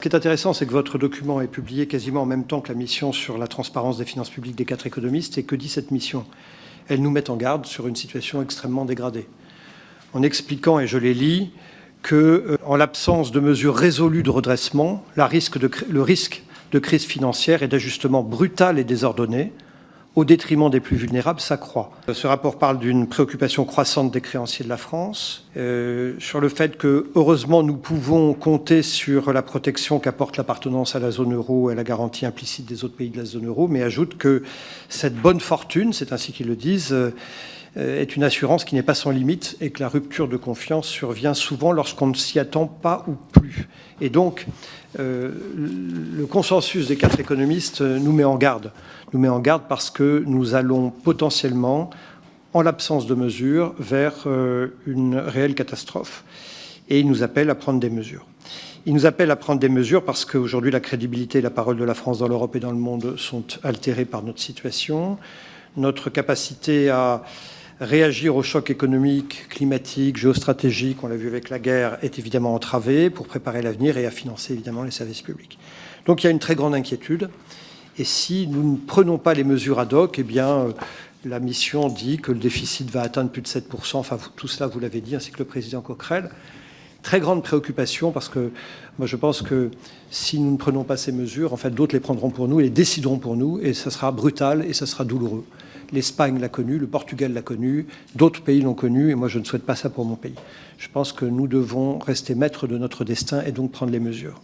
Ce qui est intéressant, c'est que votre document est publié quasiment en même temps que la mission sur la transparence des finances publiques des 4 économistes. Et que dit cette mission? Elle nous met en garde sur une situation extrêmement dégradée, en expliquant, et je les lis, qu'en l'absence de mesures résolues de redressement, le risque de crise financière et d'ajustement brutal et désordonné, au détriment des plus vulnérables, s'accroît. Ce rapport parle d'une préoccupation croissante des créanciers de la France, sur le fait que, heureusement, nous pouvons compter sur la protection qu'apporte l'appartenance à la zone euro et la garantie implicite des autres pays de la zone euro, mais ajoute que cette bonne fortune, c'est ainsi qu'ils le disent, est une assurance qui n'est pas sans limite et que la rupture de confiance survient souvent lorsqu'on ne s'y attend pas ou plus. Et donc, le consensus des 4 économistes nous met en garde. Nous met en garde parce que nous allons potentiellement, en l'absence de mesures, vers une réelle catastrophe. Et ils nous appellent à prendre des mesures. Ils nous appellent à prendre des mesures parce qu'aujourd'hui, la crédibilité et la parole de la France dans l'Europe et dans le monde sont altérées par notre situation. Notre capacité à réagir aux chocs économiques, climatiques, géostratégiques, on l'a vu avec la guerre, est évidemment entravée pour préparer l'avenir et à financer évidemment les services publics. Donc il y a une très grande inquiétude. Et si nous ne prenons pas les mesures ad hoc, eh bien, la mission dit que le déficit va atteindre plus de 7%. Enfin, tout cela, vous l'avez dit, ainsi que le président Coquerel. Très grande préoccupation parce que moi, je pense que si nous ne prenons pas ces mesures, en fait, d'autres les prendront pour nous et les décideront pour nous. Et ça sera brutal et ça sera douloureux. L'Espagne l'a connu, le Portugal l'a connu, d'autres pays l'ont connu, et moi je ne souhaite pas ça pour mon pays. Je pense que nous devons rester maîtres de notre destin et donc prendre les mesures.